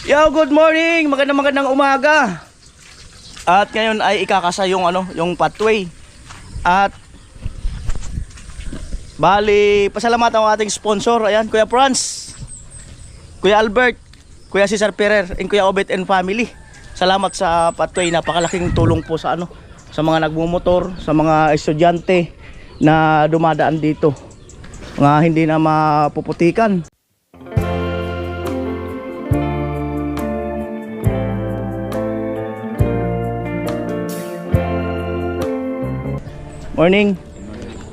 Yo, good morning. Magandang umaga. At ngayon ay ikakasa yung yung pathway. At bali, pasalamatan ang ating sponsor. Ayan, Kuya Franz, Kuya Albert, Kuya Cesar Ferrer, and Kuya Obet and family. Salamat sa pathway. Napakalaking tulong po sa sa mga nagmumotor, sa mga estudyante na dumadaan dito. Mga hindi na mapuputikan. Morning.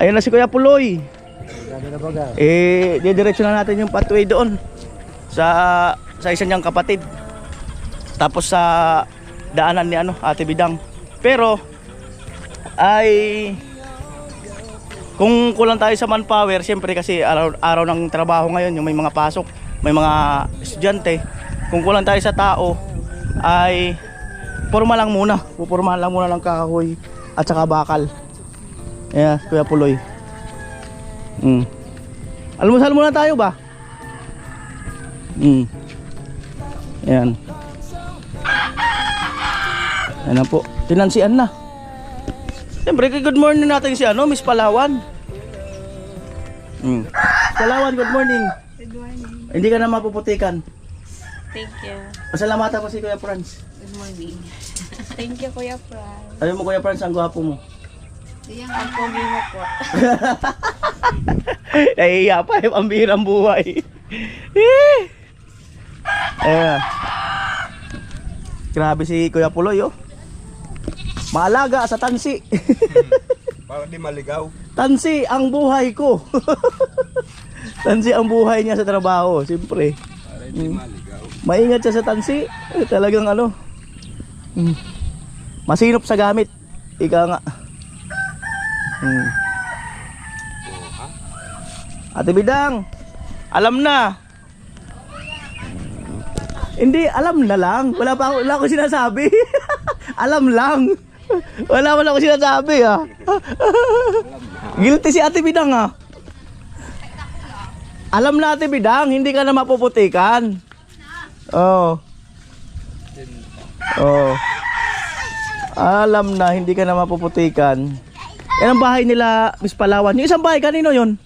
Ayun na si Kuya Puloy. Didiretso na natin yung pathway doon sa isa niyang kapatid. Tapos sa daanan ni Ate Bidang. Pero ay kung kulang tayo sa manpower, siyempre kasi araw ng trabaho ngayon, yung may mga pasok, may mga estudyante. Kung kulang tayo sa tao, ay pupurmahan lang muna ng kahoy at saka bakal. Yeah, Kuya Puloy. Almusal muna tayo ba? Ayan. Ayan na po. Tinansian na. Siyempre, good morning natin si Miss Palawan. Palawan, good morning. Good morning. Hindi ka na mapuputikan. Thank you. Pasalamatan ko si Kuya Franz. Good morning. Thank you, Kuya Fran. Sabi mo, Kuya Franz, ang gwapo mo. Ang pogi mo po. Nahihiya pa, ang bihirang buhay. Ayan. Grabe si Kuya Puloy, oh. Maalaga sa tansi. Para di maligaw. Tansi ang buhay ko. Tansi ang buhay niya sa trabaho, siyempre. Para di maligaw. Maingat siya sa tansi. Talagang masinop sa gamit. Ika nga. Ate Bidang, alam na. Hindi, alam na lang. Wala ako sinasabi. Alam lang. Wala ako sinasabi, ha. Guilty si Ate Bidang, ha. Alam na, Ate Bidang, hindi ka na mapuputikan. Oh. Alam na, hindi ka na mapuputikan. Yan ang bahay nila, Miss Palawan. Yung isang bahay, kanino yun?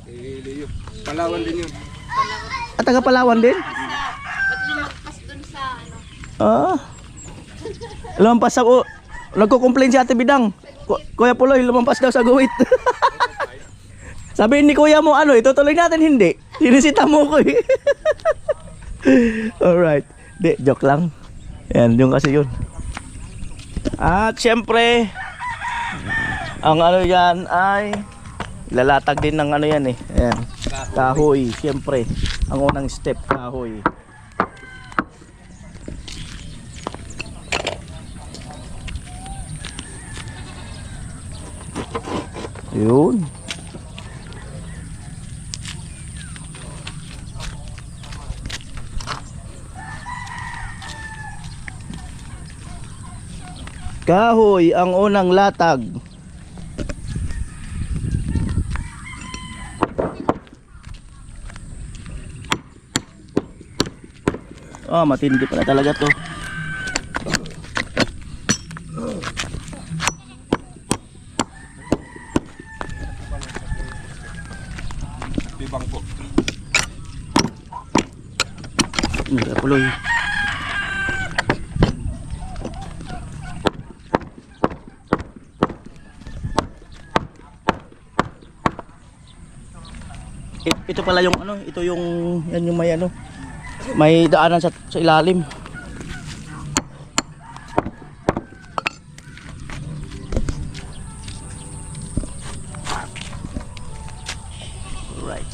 Leo. Palawan din yun. At taga Palawan din? Ba't lumagpas dun sa Lumampas sa... nagko-complain si Ate Bidang. Kuya Puloy, lumampas daw sa guwit. Sabihin ni Kuya mo, itutuloy natin, hindi. Sinisita mo ko, eh. Alright. Di, joke lang. Yan, yung kasi yun. At syempre, ang yan ay lalatag din ng yan, eh. Ayan. Kahoy, syempre. Ang unang step, kahoy. Yun. Kahoy ang unang latag. Matindi pala talaga to. Bibang po. Puloy. Ito pala yung ito yung yan yung may daanan sa ilalim. Right.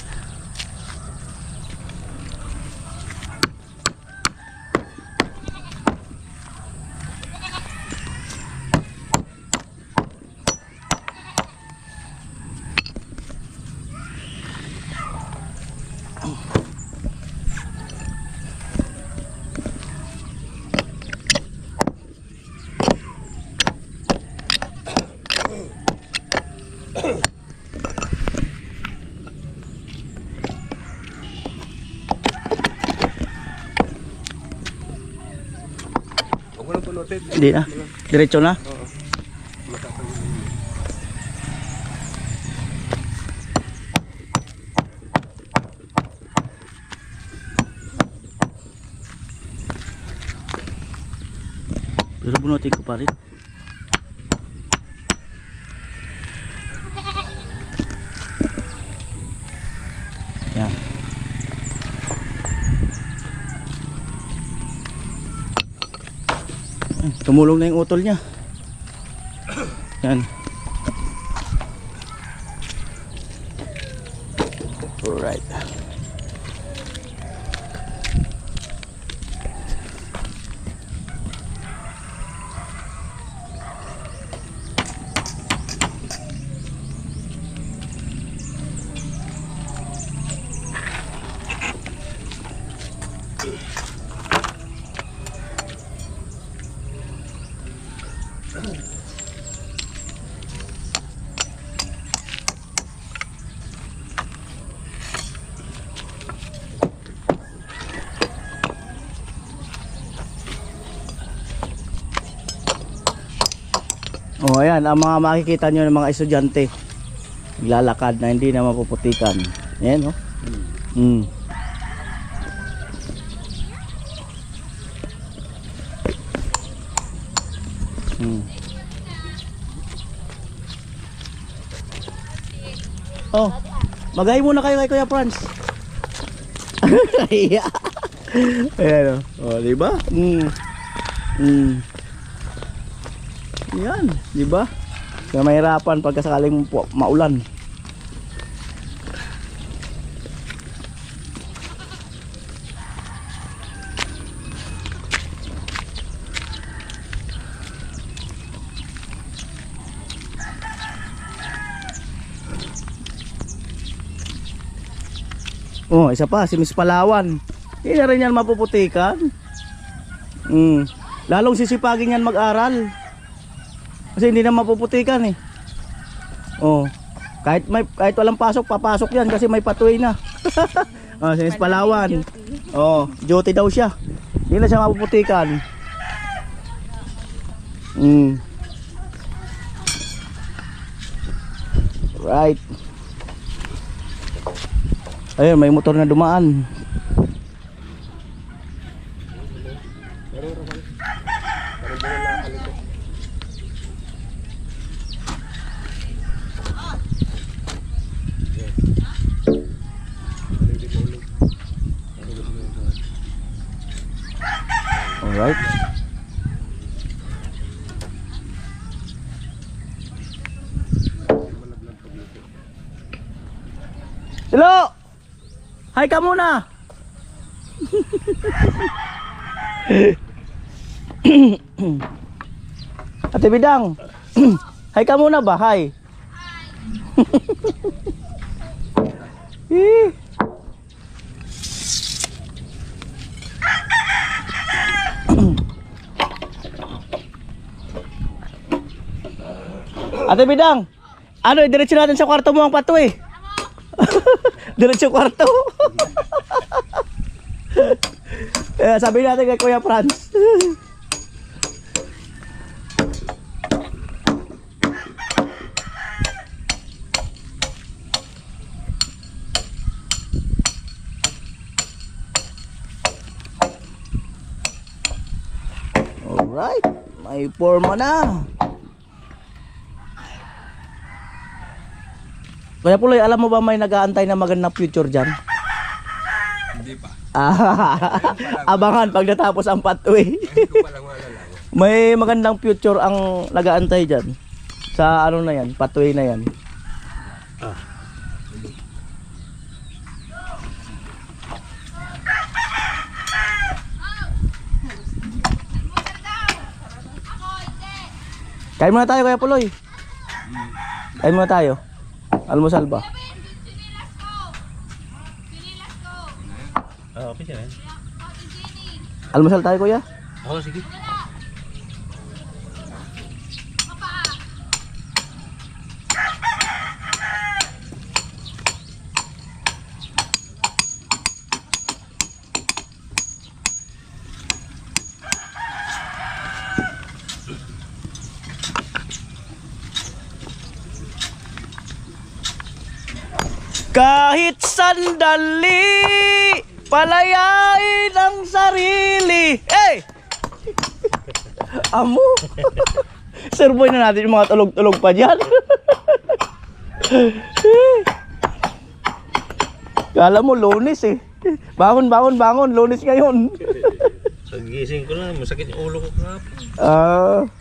Walang punutin. Hindi na. Diretso na. Oo. Matatanggal. Pero bunutin ko pa rin. Yan. Tumulong na yung utol niya. Yan. Alright. Oh, ayan, ang mga makikita nyo ng mga estudyante naglalakad na hindi na mapuputikan. Ayan, oh. Oh, magay muna kayo kay Kuya Franz. Iya. Ayan, oh. Oh, di ba? Yan, di ba? Kaya mahirapan pagka sakaling maulan. Oh, isa pa, si Miss Palawan. Hindi na rin yan mapuputikan. Lalong sisipagin yan mag-aral. Kasi hindi na mapuputikan eh. Oh, kahit walang pasok, papasok yan kasi may patuloy na. Oh, si Miss Palawan. Oh, duty daw siya. Hindi na siya mapuputikan. Right. Ayun, may motor na dumaan. Alright. Hello! Hi ka muna! Ate Bidang! Hi ka muna ba? Hi! Ate Bidang! Ano, diretso natin sa kwarto mo ang pato eh! Diretso kwarto. Sabi natin kay Kuya Franz. Alright, may forma na. Kaya Puloy, alam mo ba may nag-aantay na magandang future dyan? Hindi pa. Abangan pag natapos ang pathway. Hindi ko palang malalaman. May magandang future ang nag-aantay dyan. Sa ano na yan, pathway na yan. Kain muna tayo Kuya Puloy. Kain muna tayo. Almusal ba? Okay siya. Almusal tayo Kuya. Oo, sige. Kahit sandali, palayain ang sarili. Hey! Amo. Servoy na natin yung mga tulog-tulog pa dyan. Kala mo Lunes eh. Bangon, bangon, bangon. Lunes ngayon. Pagising ko na, masakit yung ulo ko kahapon.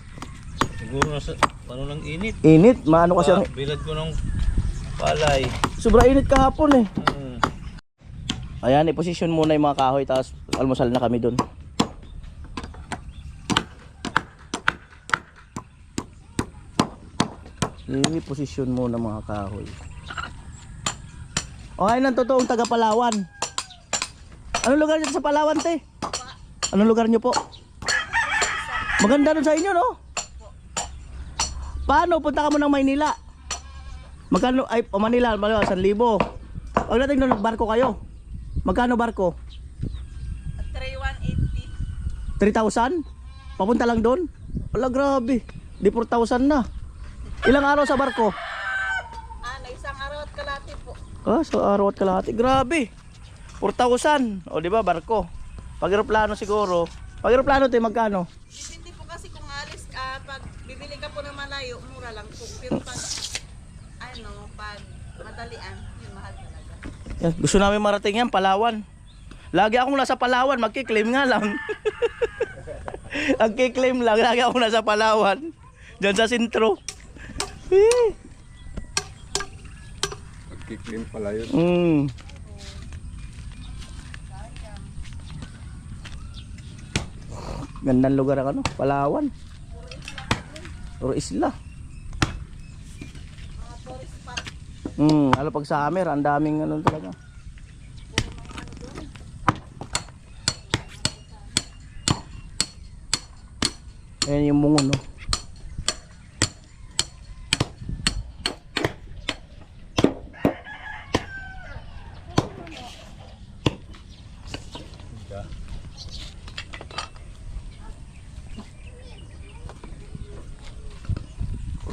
Siguro nasa, paano lang init. Init, maano kasi ang... Bilad ko ng palay. Sobra init kahapon eh. Hmm. Ayan, i-position muna yung mga kahoy, tapos almusal na kami dun. I-position muna mga kahoy. Okay, nang totoong taga Palawan. Anong lugar dyan sa Palawan, te? Anong lugar nyo po? Maganda dun sa inyo, no? Paano? Punta ka mo ng Maynila. Magkano? Ay, o Manila, 1,000. Pag natin doon, barko kayo. Magkano barko? 3,180. 3,000? Papunta lang doon? Wala, grabe. Di 4,000 na. Ilang araw sa barko? Isang araw at kalahati po. Sa araw at kalahati. Grabe. 4,000. O, di ba, barko. Pag aeroplano siguro. Pag aeroplano tayo, magkano? Depende po kasi kung alis ka, pag bibili ka po ng malayo, mura lang po. Pero pag, pag madalian, yun mahal talaga. Yan, gusto namin marating yan, Palawan. Lagi akong nasa Palawan, magkiklaim nga lang. Magkiklaim lang, lagi akong nasa Palawan. Diyan sa sentro. Pagkiklim pala yun. Gandang lugar ang ano, Palawan. Puro isla. Pag summer, ang daming ano talaga. Ayan yung mungon, no?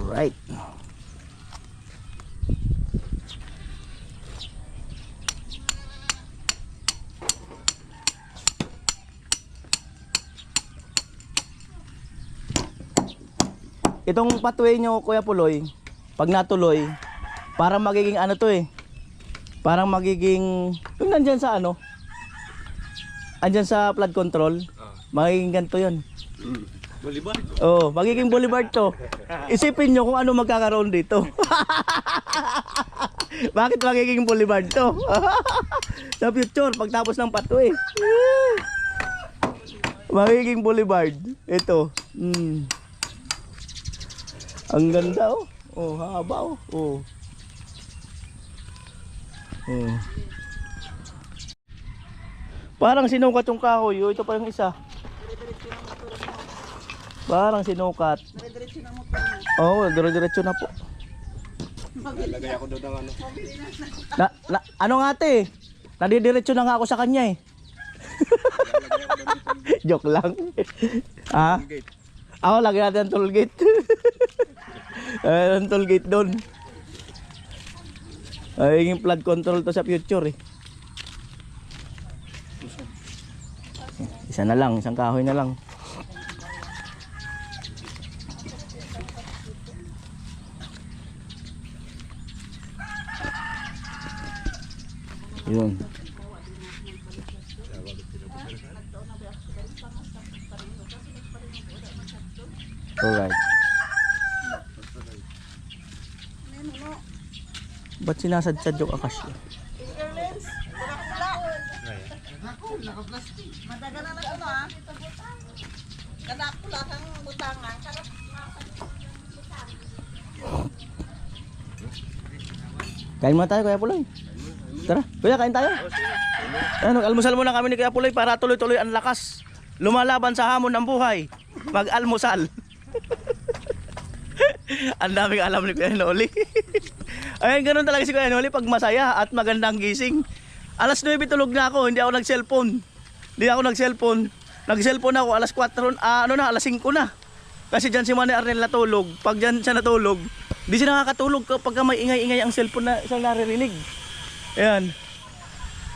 Right. Itong pathway nyo, Kuya Puloy, pag natuloy, parang magiging ano to eh. Parang magiging, yung nandyan sa ano, andyan sa flood control, magiging ganito yun. Boulevard. Oo, magiging boulevard to. Isipin nyo kung ano magkakaroon dito. Bakit magiging boulevard to? Sa future, pagtapos ng pathway. Magiging boulevard. Ito. Ang ganda oh. Oh, haba oh. Oh. Oh. Parang sinukat yung kahoy. Oh, ito pa yung isa. Parang sinukat. Oo, dire-diretso na po. Nalagay ako doon ng ano. Ano nga ate? Nadidiretso na nga ako sa kanya eh. Joke lang. Ah? Ako, lagi natin ang toll gate. Ang toll gate doon. Ay, yung flood control to sa future eh. Isa na lang, isang kahoy na lang. Yun. Alright. Ba't sinasadsad yung akasya? Madaga na lang ano Kada pula kang butangan. Kain muna tayo, Kuya Puloy. Tara, Kuya, kain tayo. Ano, almusal muna kami ni Kuya Puloy para tuloy-tuloy ang lakas. Lumalaban sa hamon ng buhay. Mag-almusal. Ang daming alam ni Kuya Noli. Ayun, ganun talaga si Kuya Noli pag masaya at magandang gising. Alas 9 tulog na ako, hindi ako nag-cellphone. Nag-cellphone ako alas 4, alas 5 na. Kasi dyan si Manny Arnel natulog. Pag dyan siya natulog, di siya nakakatulog kapag may ingay-ingay ang cellphone na isang naririnig. Ayan.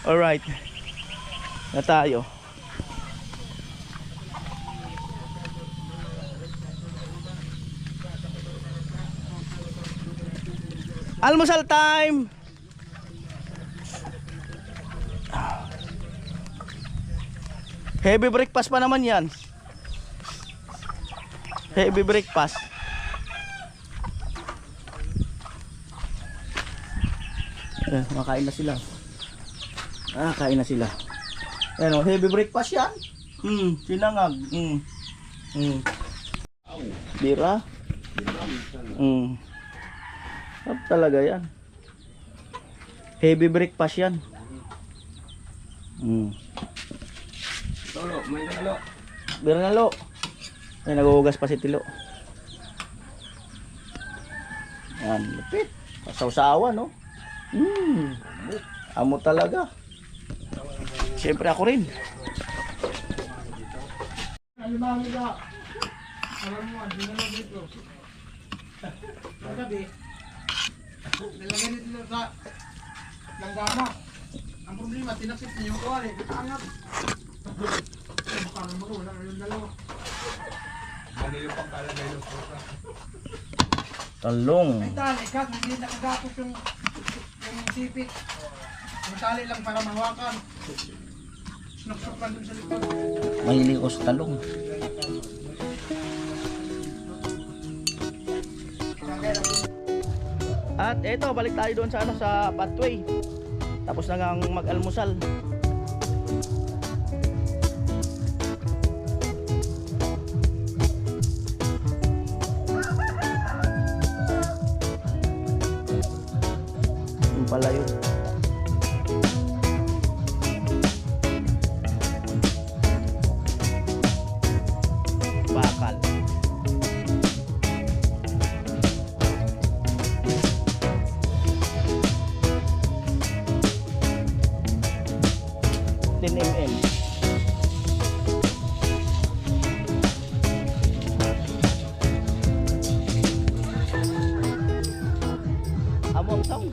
Alright. Na tayo. Almusal time. Heavy breakfast pa naman yan. Heavy breakfast. Makain na sila. Kain na sila. Ayan o, heavy breakfast yan. Sinangag. Bira. Sarap talaga yan. Heavy breakfast yan. Lolo, may lolo. Bira na lo. Ay, naguhugas pa si Tilo. Yan, lupit. Pasawsawa, no? Amo talaga. Siyempre ako rin. Nilagay nito sa langgama. Ang problema, tinakip niya yung kuwari. Angat. Baka naman ko, wala kayong dalawa. Manilo pang kalagay ng pusa. Talong. May tali ka, hindi nakagapos yung sipit. Yung tali lang para mahawakan. Sinuksukan lang dun sa likod. Mahilig ko sa talong. At eto, balik tayo doon sa sa pathway. Tapos na ngang mag-almusal. Yung pala yun. Bakal. Mm. Among tong.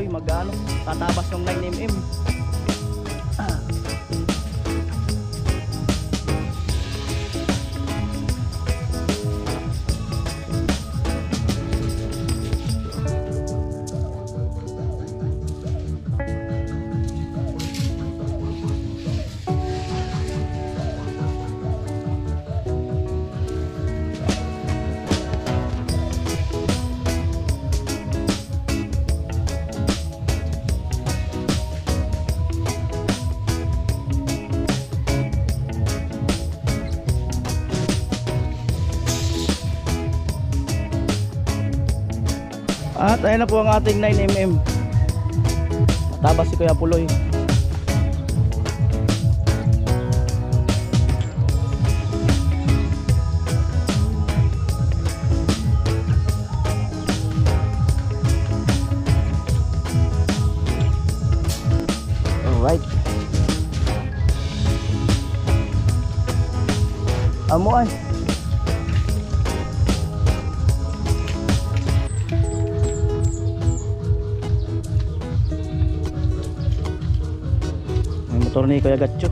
Mag-ano, tatabas ng 9mm. At ayan na po ang ating 9mm. Matabas si Kuya Puloy. Alright. Amo ay. Motor ni Kuya Gatcho.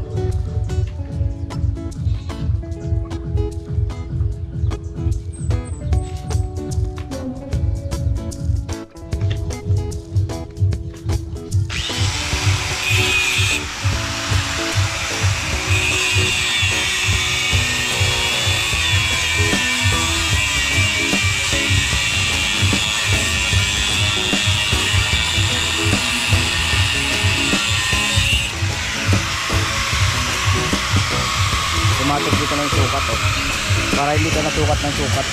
ilagay dito ng sukat oh. Para hindi ka nasukat ng sukat.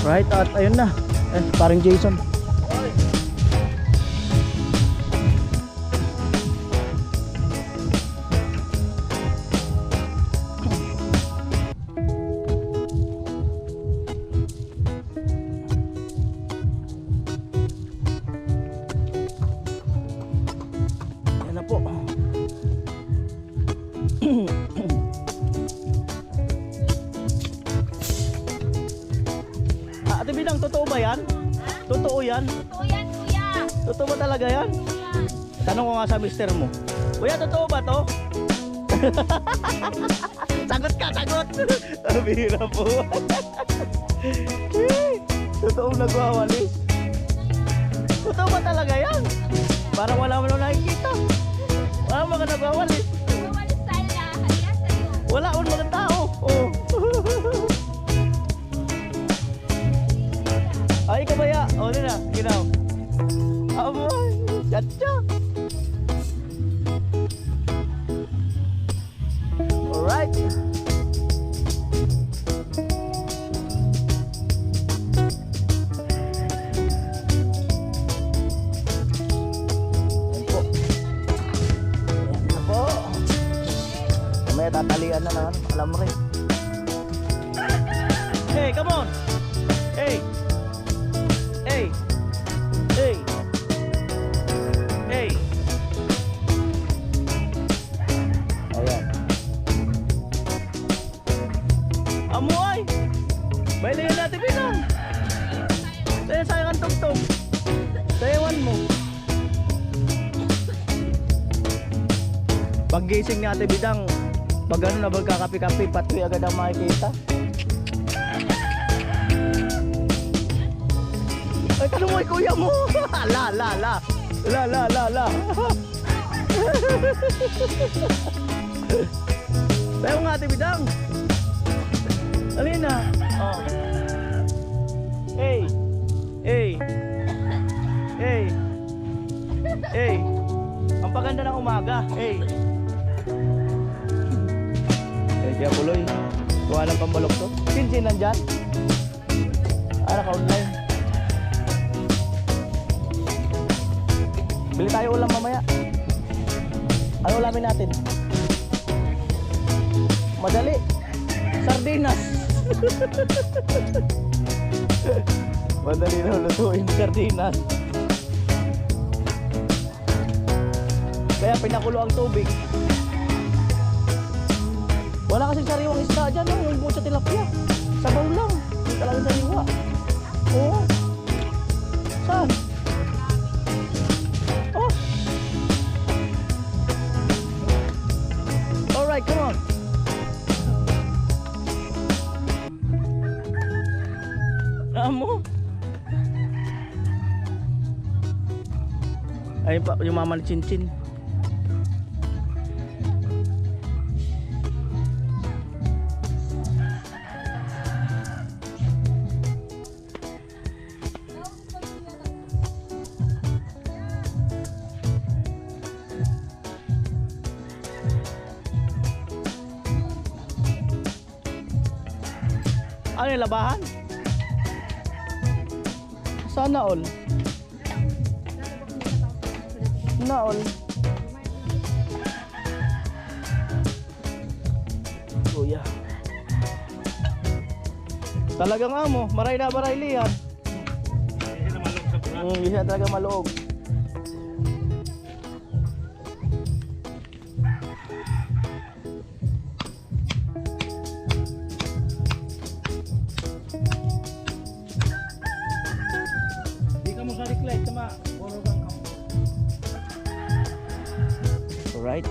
Right, at ayun na. Parang Jason. Yan na po. Ate Bidang, totoo ba yan? Totoo yan? Totoo yan, kuya. Totoo ba talaga yan? Yan. Tanong ko nga sa mister mo. Kuya, totoo ba to? Sagot ka, sagot! Bihira po. Totoong nagwawalis. Totoo ba talaga yan? Parang wala mo na nakikita. Wala mga nagwawalis. Umalis tayo na. Halika sa'yo. Wala akong mga tao. Oh. Ay, kabaya. O, oh, na. Ginaw. Amoy. Chacha. Alright. Yan po. Yan na po. May tatalian na naman. Alam mo rin. Hey, come on. Hey. Hey. Hey. Hey. Ayan. Amoy. Bailayan natin pinang. Kaya sayang ang tugtog. Sayawan mo. Pag gising ni Ate Bidang, pag ano na magkakapi-kapi, patuloy agad ang makikita. Ay, tanong mo, kuya mo. La, la, la. La, la, la, la. Tayo nga, Ate Bidang. Alina. Oh. Hey. Hey. Hey. Hey. Ang paganda ng umaga. Hey. Hey, Diabuloy. Kuha ng pambalok to. Sinsin nandyan. Naka-online. Bili tayo ulam mamaya. Ano ulamin natin? Madali. Sardinas. Madali na lutuin sardinas. Kaya pinakulo ang tubig. Wala kasing sariwang isda dyan, no? Yung buo sa tilapia. Sabaw lang. Yung talagang sariwa. Oo. Saan? Oh. Alright, come on. Amo? Ayun pa, yung mama ni Chinchin. Ano yung labahan? Sana all. Na all. Kuya. Talagang amo, maray na maray liyan. Hindi siya talaga maloob. Alright.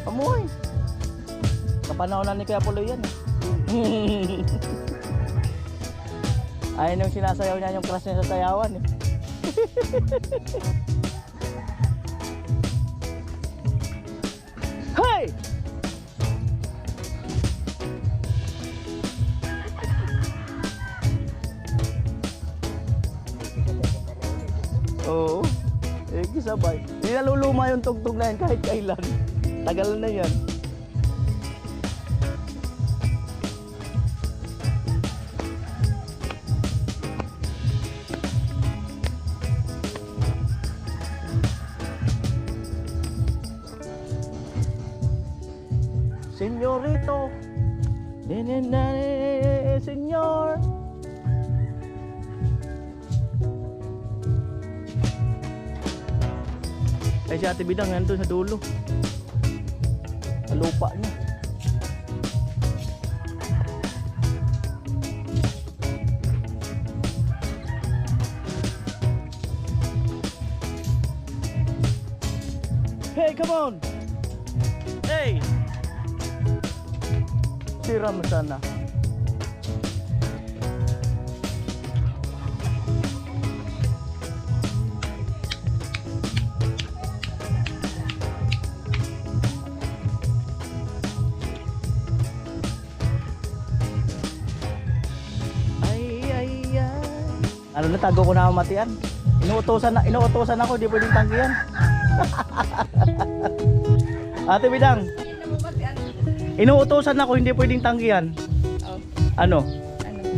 Amoy. Kapanahonan ni Kuya Puloy yan. Ayun yung sinasayaw niya yung crush niya sa sayawan. Hey! Oo. Eh, kisabay. Hindi naluluma yung tugtog na yan kahit kailan. Tagal na yan. Senyorito. Senyor. Ay si Ate Bidang nandun sa dulo. Sa lupa niya. Hey, come on! Hey! Sira mo sana. Ano na, tago ko na ang matian. Inuutosan ako, di pwedeng tanggihan. Ate Bidang, inuutosan ako, hindi pwedeng tanggihan. Ano?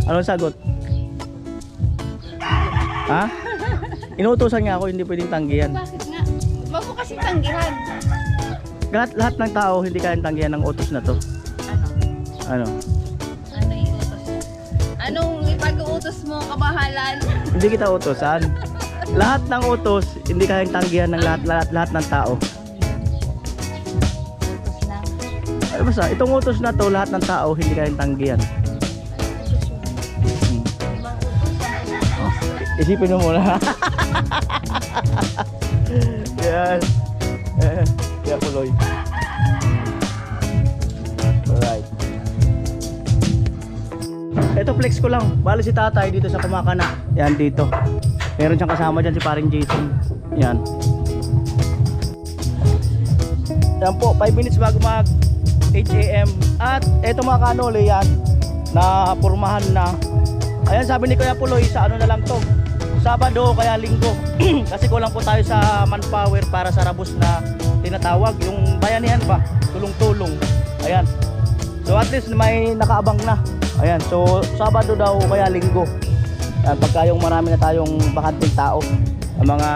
Anong sagot? Ha? Inuutosan nga ako, hindi pwedeng tanggihan. Bakit nga? Wag mo kasi tanggihan. Lahat ng tao hindi kayang tanggihan ng utos na to. Ano? Ano yung utos? Anong ipag-uutos mo, kabahalan? Hindi kita utosan. Lahat ng utos hindi kayang tanggihan ng lahat ng tao. Utos lang. Ano basta, itong utos na to, lahat ng tao hindi kayang tanggihan. Isipin mo muna. Yan. Kaya Puloy. Alright. Ito flex ko lang. Bali si tatay dito sa Kumakana. Yan dito. Meron siyang kasama dyan si paring Jason. Yan. Yan po, 5 minutes bago mag 8 AM. At eto mga kanole yan, na purmahan na. Ayan, sabi ni Kuya Puloy, sa ano na lang to, Sabado kaya Linggo. Kasi kulang po tayo sa manpower para sa rabos na tinatawag. Yung bayanihan ba, tulong-tulong. Ayan. So at least may nakaabang na. Ayan, so Sabado daw kaya Linggo. At pagka yung marami na tayong bakanting tao, ang mga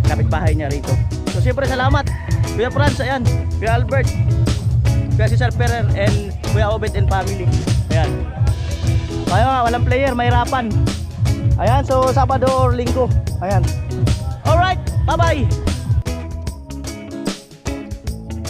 kapitbahay niya rito. So siyempre salamat Kuya Franz, ayan, Kuya Albert, Kuya Cesar Ferrer, and Kuya Obet and family. Ayan. Kaya nga, walang player, mahirapan. Ayan, so Sabado or Linggo. Ayan. Alright, bye-bye.